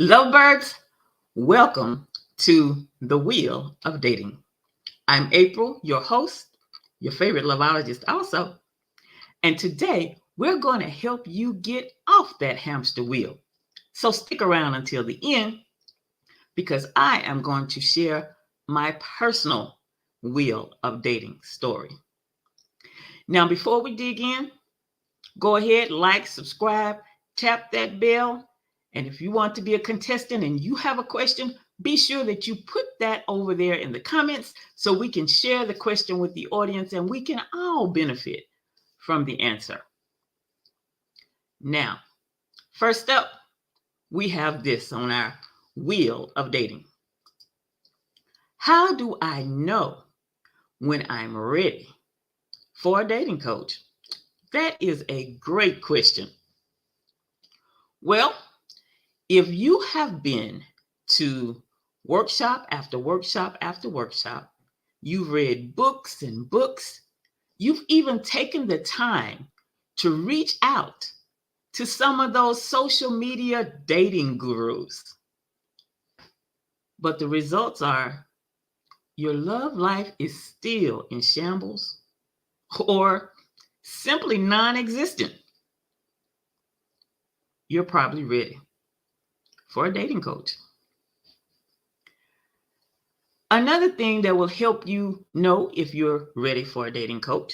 Lovebirds, welcome to the Wheel of Dating. I'm April, your host, your favorite loveologist also. And today we're going to help you get off that hamster wheel. So stick around until the end because I am going to share my personal Wheel of Dating story. Now, before we dig in, go ahead, like, subscribe, tap that bell. And if you want to be a contestant and you have a question, be sure that you put that over there in the comments so we can share the question with the audience and we can all benefit from the answer. Now, first up, we have this on our wheel of dating. How do I know when I'm ready for a dating coach? That is a great question. Well, if you have been to workshop after workshop after workshop, you've read books and books, you've even taken the time to reach out to some of those social media dating gurus. But the results are your love life is still in shambles or simply non existent. You're probably ready for a dating coach. Another thing that will help you know if you're ready for a dating coach,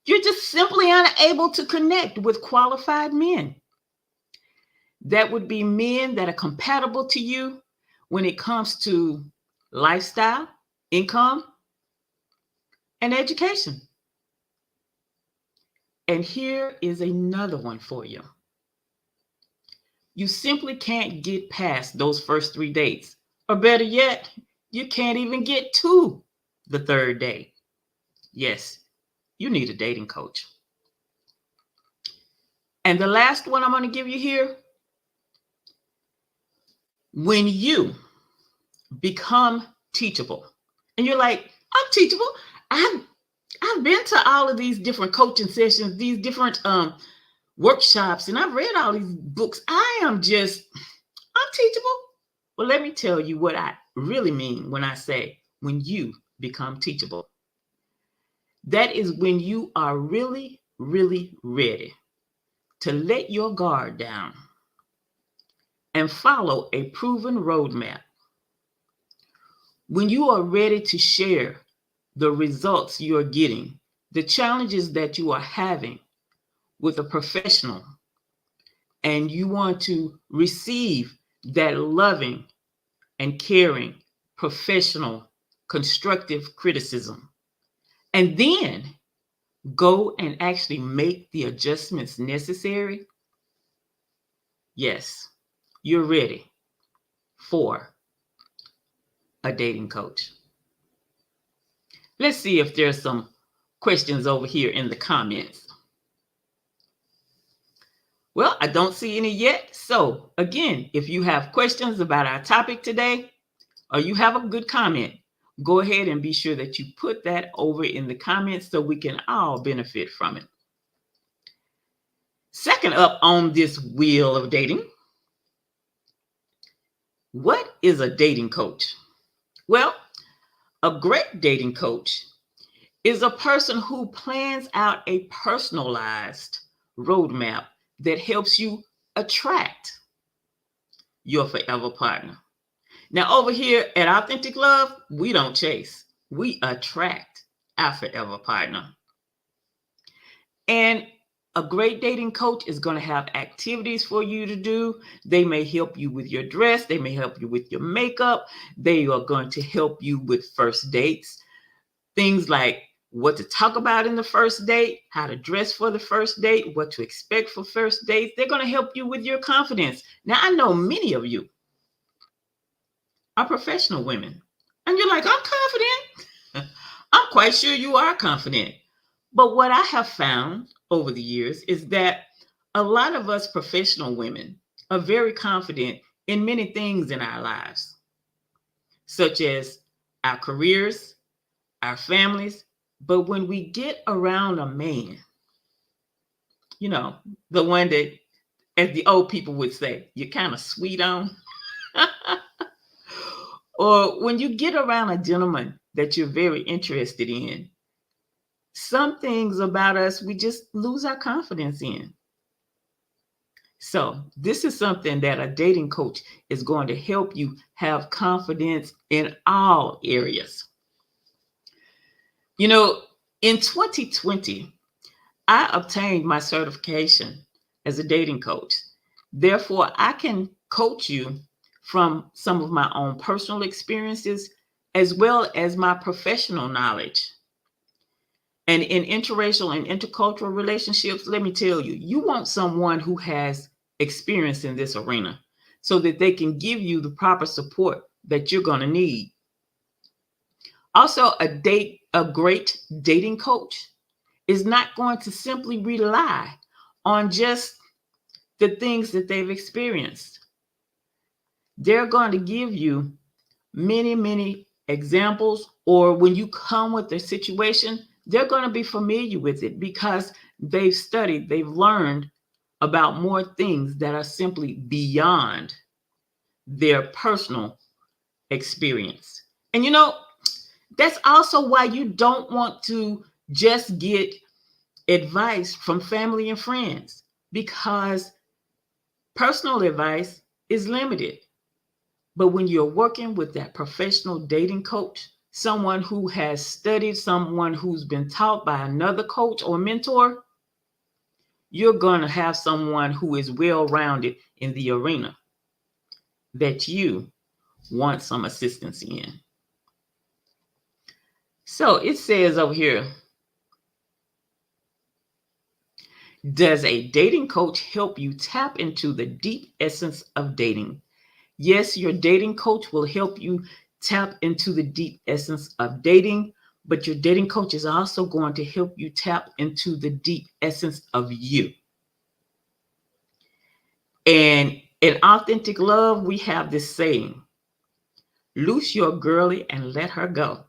you're just simply unable to connect with qualified men. That would be men that are compatible to you when it comes to lifestyle, income, and education. And here is another one for you. You simply can't get past those first 3 dates. Or better yet, you can't even get to the third date. Yes, you need a dating coach. And the last one I'm going to give you here, when you become teachable, and you're like, I'm teachable. I've been to all of these different coaching sessions, these different workshops, and I've read all these books. I'm teachable. Well, let me tell you what I really mean when I say when you become teachable. That is when you are really, really ready to let your guard down and follow a proven roadmap. When you are ready to share the results you are getting, the challenges that you are having with a professional, and you want to receive that loving and caring, professional, constructive criticism, and then go and actually make the adjustments necessary, yes, you're ready for a dating coach. Let's see if there's some questions over here in the comments. Well, I don't see any yet. So again, if you have questions about our topic today, or you have a good comment, go ahead and be sure that you put that over in the comments so we can all benefit from it. Second up on this wheel of dating, what is a dating coach? Well, a great dating coach is a person who plans out a personalized roadmap that helps you attract your forever partner. Now, over here at Authentic Love, we don't chase, we attract our forever partner. And a great dating coach is going to have activities for you to do. They may help you with your dress, they may help you with your makeup, they are going to help you with first dates. Things like what to talk about in the first date, how to dress for the first date, what to expect for first dates. They're going to help you with your confidence. Now, I know many of you are professional women, and you're like, I'm confident. I'm quite sure you are confident. But what I have found over the years is that a lot of us professional women are very confident in many things in our lives, such as our careers, our families. But when we get around a man, the one that as the old people would say, you're kind of sweet on. Or when you get around a gentleman that you're very interested in, some things about us we just lose our confidence in. So, this is something that a dating coach is going to help you have confidence in all areas. You know, in 2020, I obtained my certification as a dating coach. Therefore, I can coach you from some of my own personal experiences as well as my professional knowledge. And in interracial and intercultural relationships, let me tell you, you want someone who has experience in this arena so that they can give you the proper support that you're going to need. Also, a great dating coach is not going to simply rely on just the things that they've experienced. They're going to give you many, many examples, or when you come with a situation, they're going to be familiar with it because they've studied, they've learned about more things that are simply beyond their personal experience. And you know, that's also why you don't want to just get advice from family and friends, because personal advice is limited. But when you're working with that professional dating coach, someone who has studied, someone who's been taught by another coach or mentor, you're going to have someone who is well-rounded in the arena that you want some assistance in. So it says over here, does a dating coach help you tap into the deep essence of dating? Yes, your dating coach will help you tap into the deep essence of dating, but your dating coach is also going to help you tap into the deep essence of you. And in Authentic Love, we have this saying, loose your girly and let her go.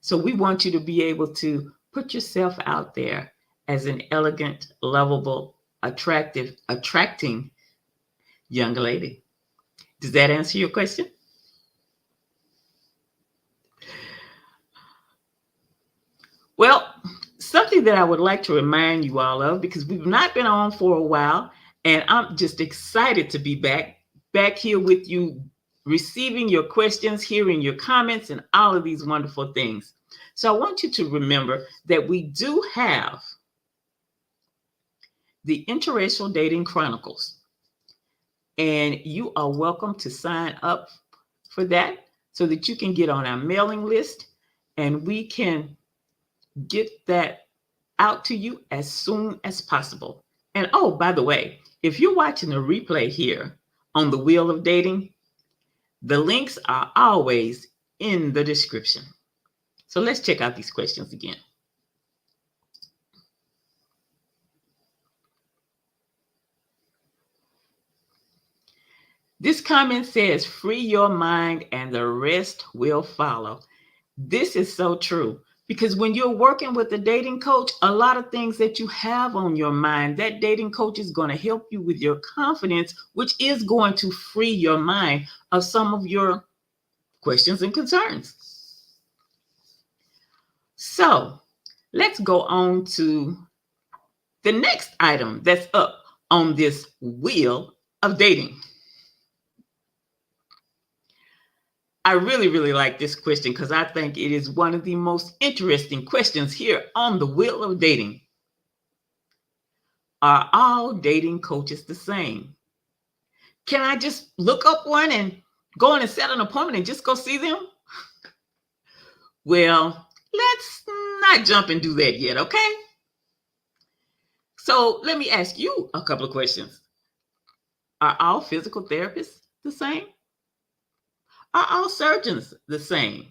So we want you to be able to put yourself out there as an elegant, lovable, attracting young lady. Does that answer your question? Well, something that I would like to remind you all of, because we've not been on for a while, and I'm just excited to be back here with you, receiving your questions, hearing your comments, and all of these wonderful things. So I want you to remember that we do have the Interracial Dating Chronicles, and you are welcome to sign up for that so that you can get on our mailing list and we can get that out to you as soon as possible. And oh, by the way, if you're watching a replay here on the Wheel of Dating, the links are always in the description. So let's check out these questions again. This comment says, free your mind and the rest will follow. This is so true. Because when you're working with a dating coach, a lot of things that you have on your mind, that dating coach is going to help you with your confidence, which is going to free your mind of some of your questions and concerns. So let's go on to the next item that's up on this wheel of dating. I really, really like this question because I think it is one of the most interesting questions here on the Wheel of Dating. Are all dating coaches the same? Can I just look up one and go in and set an appointment and just go see them? Well, let's not jump and do that yet, okay? So let me ask you a couple of questions. Are all physical therapists the same? Are all surgeons the same?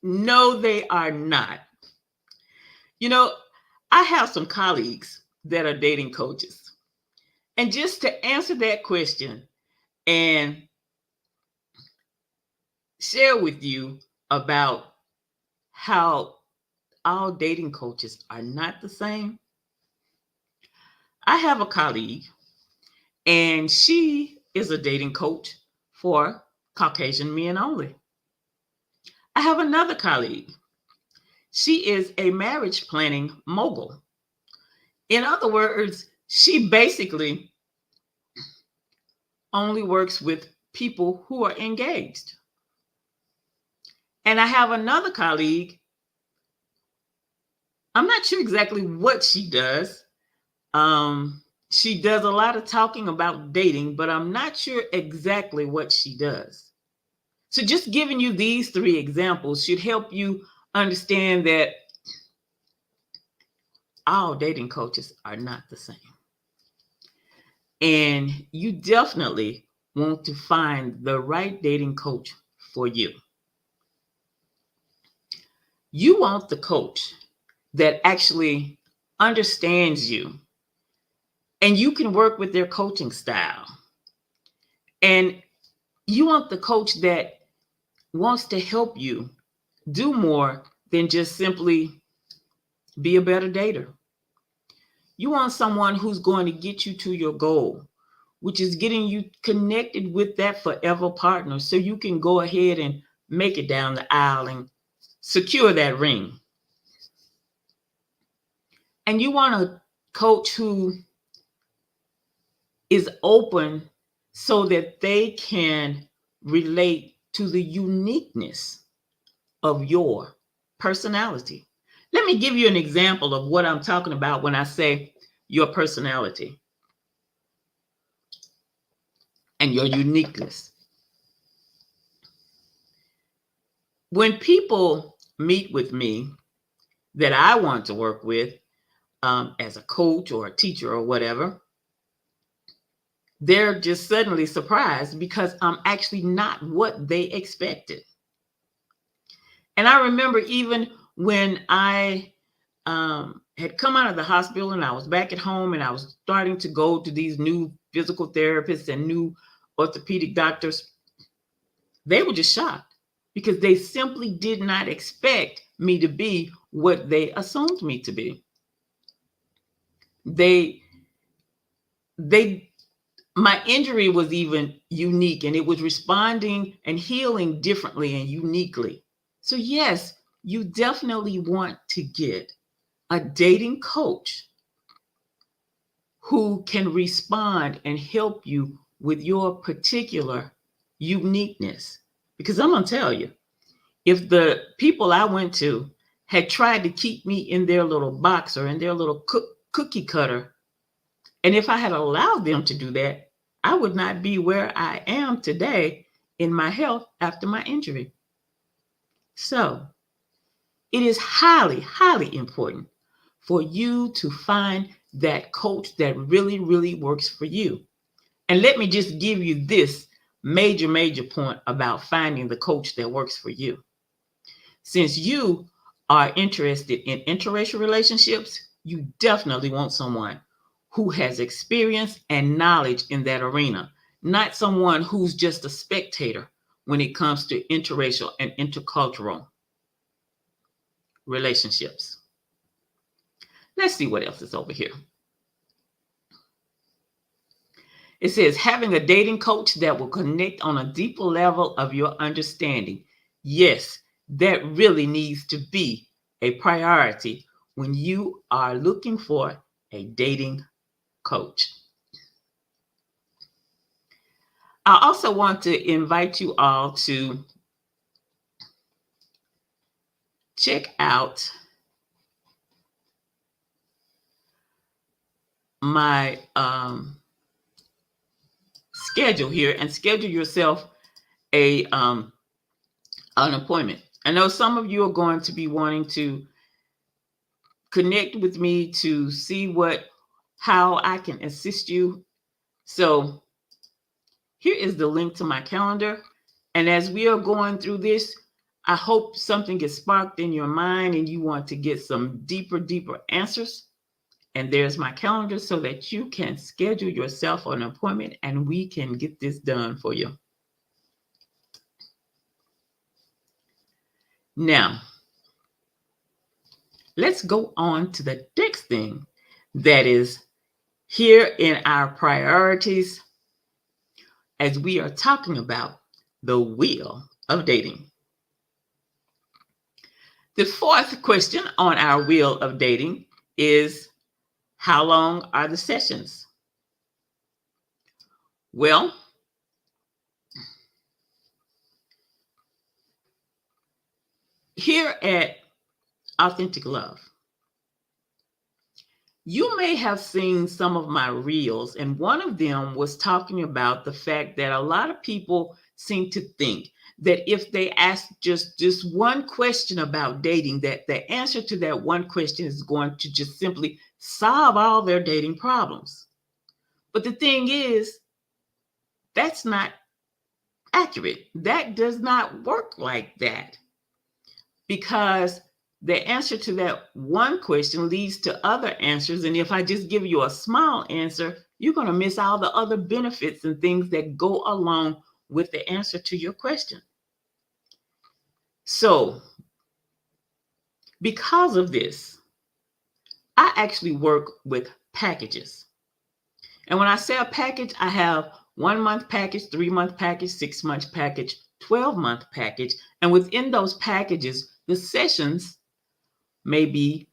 No, they are not. You know, I have some colleagues that are dating coaches. And just to answer that question and share with you about how all dating coaches are not the same, I have a colleague, and she is a dating coach for Caucasian men only. I have another colleague. She is a marriage planning mogul. In other words, she basically only works with people who are engaged. And I have another colleague. I'm not sure exactly what she does. She does a lot of talking about dating, but I'm not sure exactly what she does. So just giving you these three examples should help you understand that all dating coaches are not the same. And you definitely want to find the right dating coach for you. You want the coach that actually understands you, and you can work with their coaching style. And you want the coach that wants to help you do more than just simply be a better dater. You want someone who's going to get you to your goal, which is getting you connected with that forever partner so you can go ahead and make it down the aisle and secure that ring. And you want a coach who is open so that they can relate to the uniqueness of your personality. Let me give you an example of what I'm talking about when I say your personality and your uniqueness. When people meet with me that I want to work with as a coach or a teacher or whatever, they're just suddenly surprised because I'm actually not what they expected. And I remember even when I had come out of the hospital and I was back at home and I was starting to go to these new physical therapists and new orthopedic doctors, they were just shocked because they simply did not expect me to be what they assumed me to be. My injury was even unique, and it was responding and healing differently and uniquely. So yes, you definitely want to get a dating coach who can respond and help you with your particular uniqueness. Because I'm going to tell you, if the people I went to had tried to keep me in their little box or in their little cookie cutter, and if I had allowed them to do that, I would not be where I am today in my health after my injury. So it is highly, highly important for you to find that coach that really, really works for you. And let me just give you this major point about finding the coach that works for you. Since you are interested in interracial relationships, you definitely want someone who has experience and knowledge in that arena, not someone who's just a spectator when it comes to interracial and intercultural relationships. Let's see what else is over here. It says having a dating coach that will connect on a deeper level of your understanding. Yes, that really needs to be a priority when you are looking for a dating coach. I also want to invite you all to check out my schedule here and schedule yourself an appointment. I know some of you are going to be wanting to connect with me to see how I can assist you. So here is the link to my calendar. And as we are going through this, I hope something gets sparked in your mind and you want to get some deeper answers. And there's my calendar so that you can schedule yourself an appointment and we can get this done for you. Now, let's go on to the next thing that is here in our priorities as we are talking about the wheel of dating. The fourth question on our wheel of dating is, how long are the sessions? Well, here at Authentic Love, you may have seen some of my reels, and one of them was talking about the fact that a lot of people seem to think that if they ask just this one question about dating, that the answer to that one question is going to just simply solve all their dating problems. But the thing is, that's not accurate. That does not work like that, because the answer to that one question leads to other answers. And if I just give you a small answer, you're going to miss all the other benefits and things that go along with the answer to your question. So, because of this, I actually work with packages. And when I say a package, I have 1 month package, 3 month package, 6 month package, 12-month package. And within those packages, the sessions may be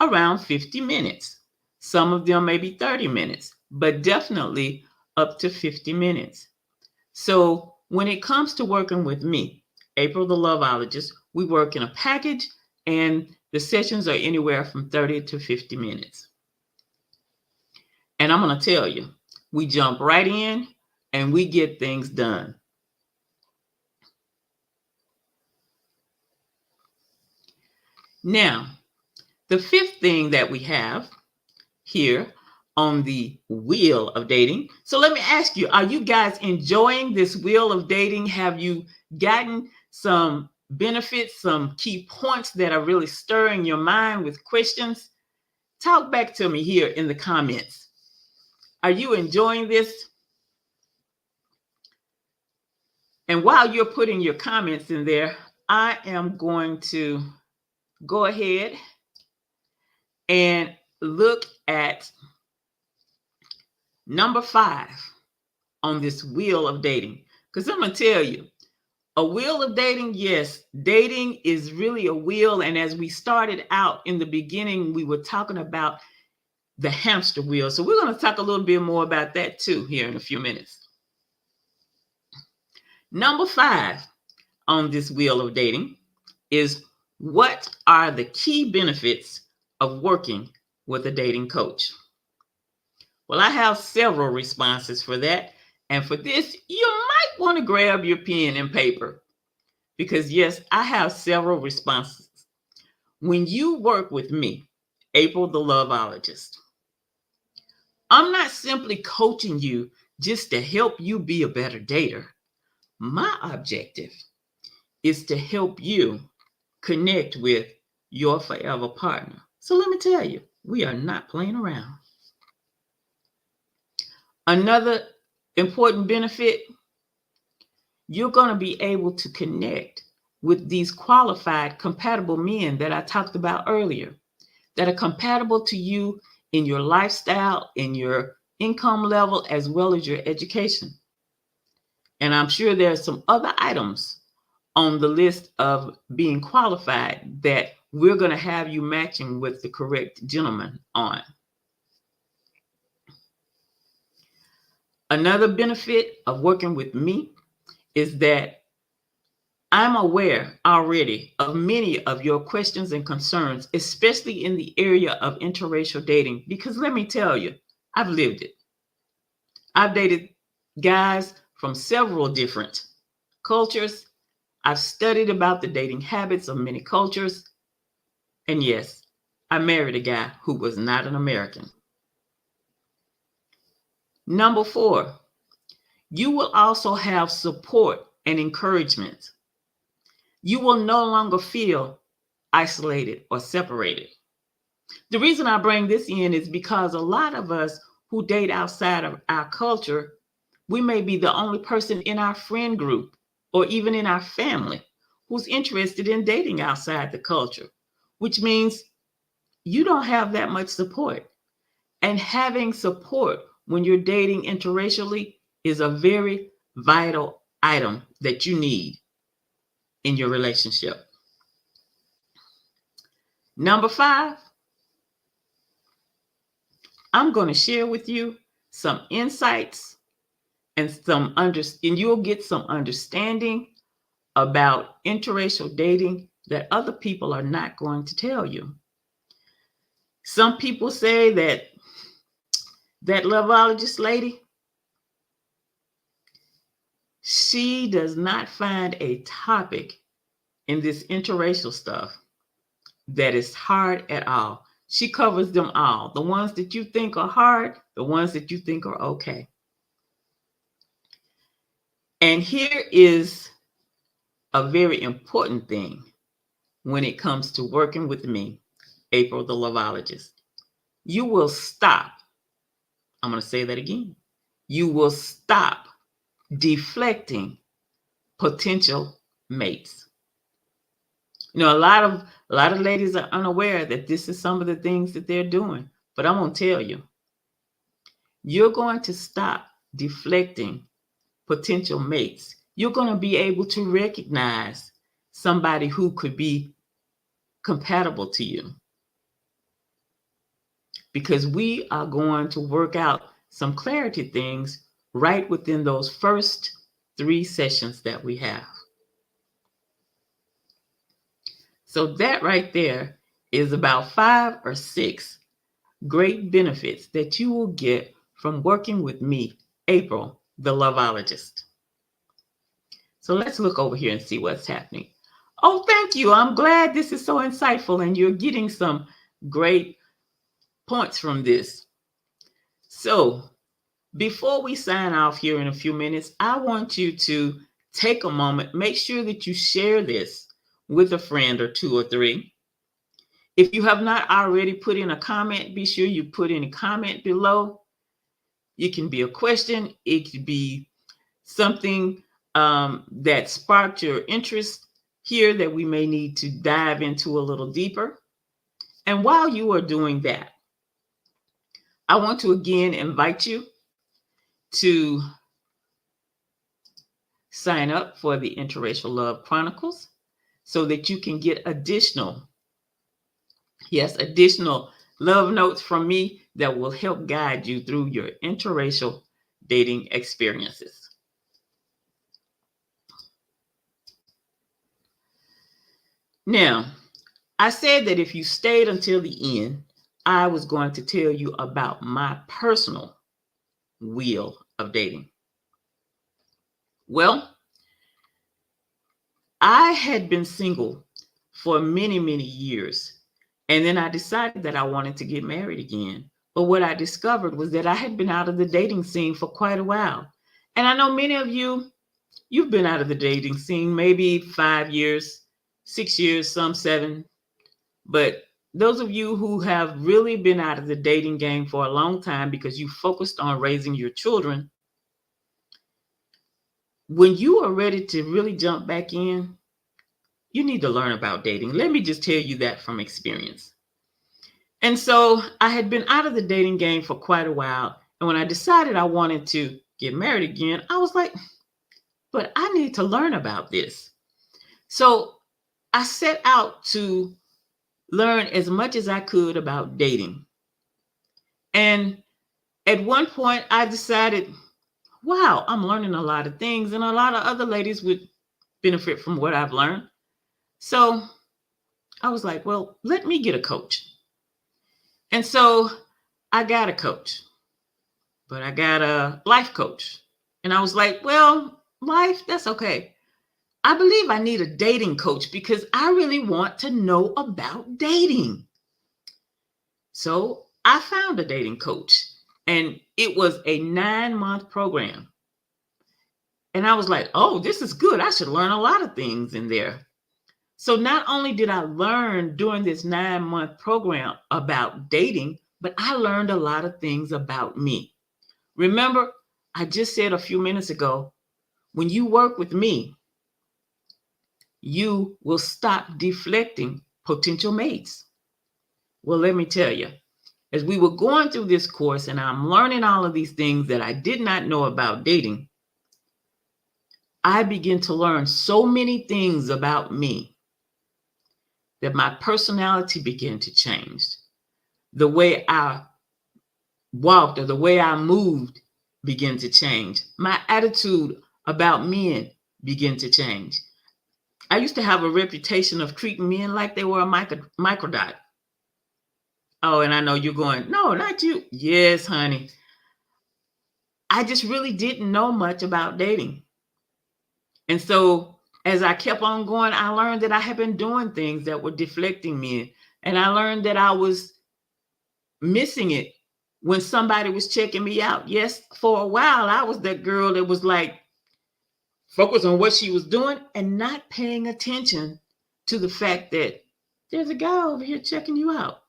around 50 minutes. Some of them may be 30 minutes, but definitely up to 50 minutes. So when it comes to working with me, April the Loveologist, we work in a package, and the sessions are anywhere from 30 to 50 minutes. And I'm going to tell you, we jump right in and we get things done. Now, the fifth thing that we have here on the wheel of dating. So let me ask you, are you guys enjoying this wheel of dating? Have you gotten some benefits, some key points that are really stirring your mind with questions? Talk back to me here in the comments. Are you enjoying this? And while you're putting your comments in there, I am going to go ahead and look at number 5 on this wheel of dating. Because I'm going to tell you, a wheel of dating, yes, dating is really a wheel. And as we started out in the beginning, we were talking about the hamster wheel. So we're going to talk a little bit more about that too here in a few minutes. Number 5 on this wheel of dating is, what are the key benefits of working with a dating coach? Well, I have several responses for that. And for this, you might want to grab your pen and paper, because yes, I have several responses. When you work with me, April the Loveologist, I'm not simply coaching you just to help you be a better dater. My objective is to help you connect with your forever partner. So let me tell you, we are not playing around. Another important benefit, you're going to be able to connect with these qualified, compatible men that I talked about earlier, that are compatible to you in your lifestyle, in your income level, as well as your education. And I'm sure there are some other items on the list of being qualified that we're going to have you matching with the correct gentleman on. Another benefit of working with me is that I'm aware already of many of your questions and concerns, especially in the area of interracial dating, because let me tell you, I've lived it. I've dated guys from several different cultures. I've studied about the dating habits of many cultures. And yes, I married a guy who was not an American. Number 4, you will also have support and encouragement. You will no longer feel isolated or separated. The reason I bring this in is because a lot of us who date outside of our culture, we may be the only person in our friend group or even in our family who's interested in dating outside the culture, which means you don't have that much support. And having support when you're dating interracially is a very vital item that you need in your relationship. Number 5, I'm going to share with you some insights and you'll get some understanding about interracial dating that other people are not going to tell you. Some people say that loveologist lady, she does not find a topic in this interracial stuff that is hard at all. She covers them all. The ones that you think are hard, the ones that you think are okay. And here is a very important thing when it comes to working with me, April the loveologist. You will stop. I'm going to say that again. You will stop deflecting potential mates. You know, a lot of ladies are unaware that this is some of the things that they're doing. But I'm going to tell you, you're going to stop deflecting potential mates. You're going to be able to recognize somebody who could be compatible to you, because we are going to work out some clarity things right within those first 3 sessions that we have. So that right there is about 5 or 6 great benefits that you will get from working with me, April, the loveologist. So let's look over here and see what's happening. Oh, thank you. I'm glad this is so insightful and you're getting some great points from this. So before we sign off here in a few minutes, I want you to take a moment, make sure that you share this with a friend or 2 or 3. If you have not already put in a comment, be sure you put in a comment below. It can be a question. It could be something that sparked your interest here that we may need to dive into a little deeper. And while you are doing that, I want to again invite you to sign up for the Interracial Love Chronicles so that you can get additional love notes from me that will help guide you through your interracial dating experiences. Now, I said that if you stayed until the end, I was going to tell you about my personal wheel of dating. Well, I had been single for many, many years. And then I decided that I wanted to get married again. But what I discovered was that I had been out of the dating scene for quite a while. And I know many of you've been out of the dating scene, maybe 5 years, 6 years, some 7. But those of you who have really been out of the dating game for a long time because you focused on raising your children, when you are ready to really jump back in, you need to learn about dating. Let me just tell you that from experience. And so I had been out of the dating game for quite a while. And when I decided I wanted to get married again, I was like, but I need to learn about this. So I set out to learn as much as I could about dating. And at one point I decided, wow, I'm learning a lot of things and a lot of other ladies would benefit from what I've learned. So I was like, well, let me get a coach. And so I got a coach, but I got a life coach. And I was like, well, life, that's okay. I believe I need a dating coach because I really want to know about dating. So I found a dating coach and it was a 9-month program. And I was like, oh, this is good. I should learn a lot of things in there. So not only did I learn during this 9-month program about dating, but I learned a lot of things about me. Remember, I just said a few minutes ago, when you work with me, you will stop deflecting potential mates. Well, let me tell you, As we were going through this course and I'm learning all of these things that I did not know about dating, I began to learn so many things about me that my personality began to change. The way I walked or the way I moved began to change. My attitude about men began to change. I used to have a reputation of treating men like they were a microdot. Oh, and I know you're going, no, not you. Yes, honey. I just really didn't know much about dating. And so as I kept on going, I learned that I had been doing things that were deflecting men. And I learned that I was missing it when somebody was checking me out. Yes, for a while, I was that girl that was like focused on what she was doing and not paying attention to the fact that there's a guy over here checking you out.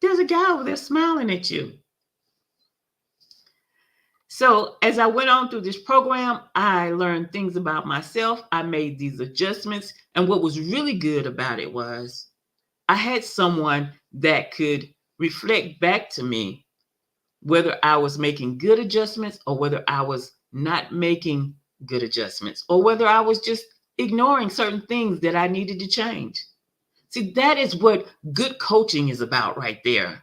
There's a guy over there smiling at you. So as I went on through this program, I learned things about myself. I made these adjustments. And what was really good about it was I had someone that could reflect back to me whether I was making good adjustments or whether I was not making good adjustments or whether I was just ignoring certain things that I needed to change. See, that is what good coaching is about right there.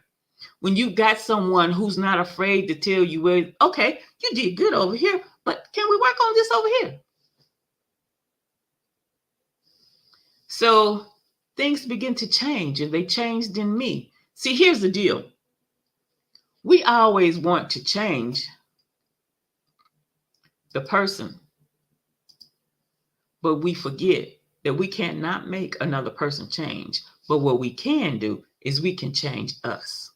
When you got someone who's not afraid to tell you, well, okay, you did good over here, but can we work on this over here? So things begin to change, and they changed in me. See, here's the deal. We always want to change the person, but we forget that we cannot make another person change. But what we can do is we can change us.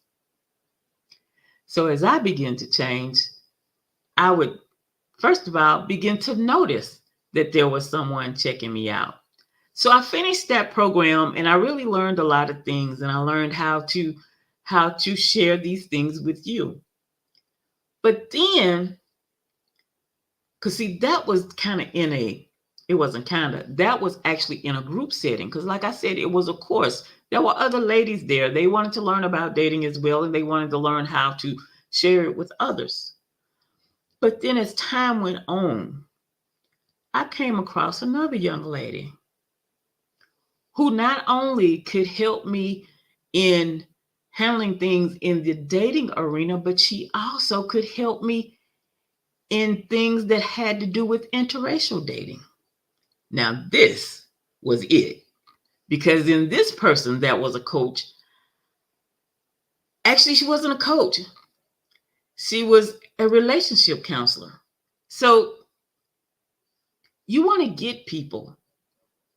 So as I begin to change, I would, first of all, begin to notice that there was someone checking me out. So I finished that program and I really learned a lot of things, and I learned how to share these things with you. But then, because see, that was kind of it wasn't kind of, that was actually in a group setting. Because like I said, it was a course. There were other ladies there. They wanted to learn about dating as well, and they wanted to learn how to share it with others. But then as time went on, I came across another young lady who not only could help me in handling things in the dating arena, but she also could help me in things that had to do with interracial dating. Now, this was it. Because in this person that was a coach, actually, she wasn't a coach. She was a relationship counselor. So you want to get people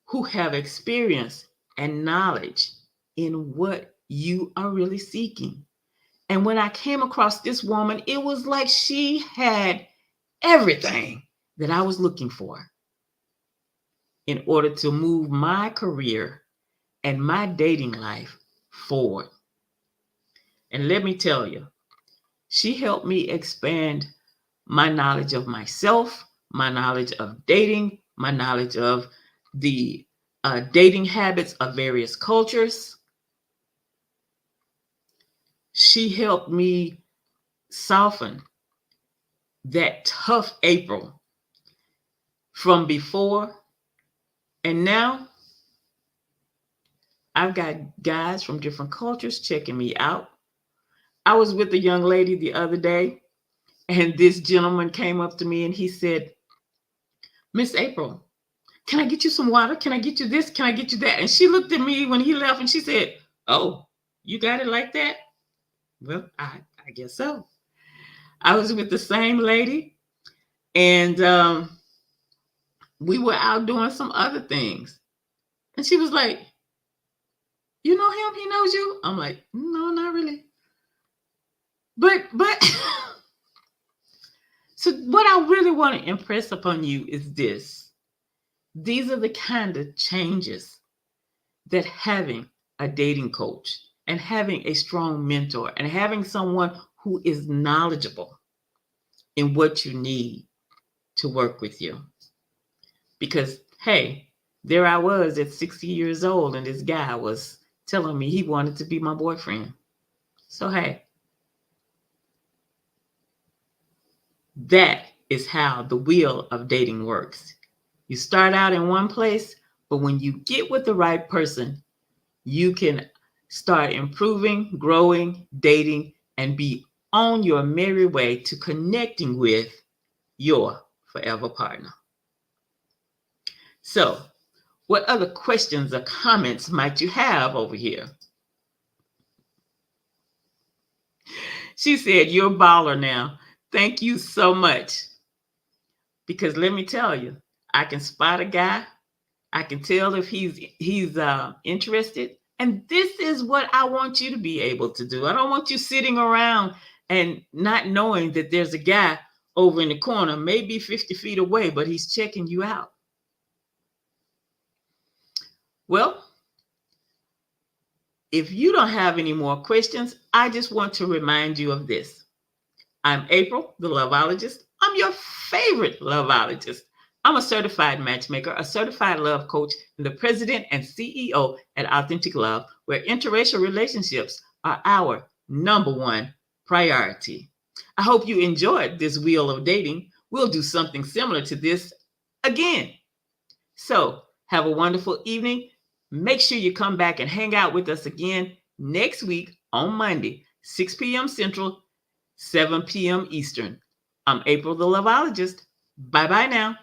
who have experience and knowledge in what you are really seeking. And when I came across this woman, it was like she had everything that I was looking for in order to move my career and my dating life forward. And let me tell you, she helped me expand my knowledge of myself, my knowledge of dating, my knowledge of the dating habits of various cultures. She helped me soften that tough April from before. And now I've got guys from different cultures checking me out. I was with a young lady the other day, and this gentleman came up to me and he said, Miss April, can I get you some water? Can I get you this? Can I get you that? And she looked at me when he left and she said, oh, you got it like that? Well, I guess so. I was with the same lady, and we were out doing some other things. And she was like, you know him? He knows you? I'm like, no, not really. But so what I really want to impress upon you is this. These are the kind of changes that having a dating coach and having a strong mentor and having someone who is knowledgeable in what you need to work with you. Because, hey, there I was at 60 years old, and this guy was telling me he wanted to be my boyfriend. So, hey, that is how the wheel of dating works. You start out in one place, but when you get with the right person, you can start improving, growing, dating, and be on your merry way to connecting with your forever partner. So, what other questions or comments might you have over here? She said, "You're a baller now. Thank you so much." Because let me tell you, I can spot a guy. I can tell if he's interested. And this is what I want you to be able to do. I don't want you sitting around and not knowing that there's a guy over in the corner, maybe 50 feet away, but he's checking you out. Well, if you don't have any more questions, I just want to remind you of this. I'm April, the loveologist. I'm your favorite loveologist. I'm a certified matchmaker, a certified love coach, and the president and CEO at Authentic Love, where interracial relationships are our number one priority. I hope you enjoyed this wheel of dating. We'll do something similar to this again. So, have a wonderful evening. Make sure you come back and hang out with us again next week on Monday, 6 p.m. Central, 7 p.m. Eastern. I'm April the Loveologist. Bye-bye now.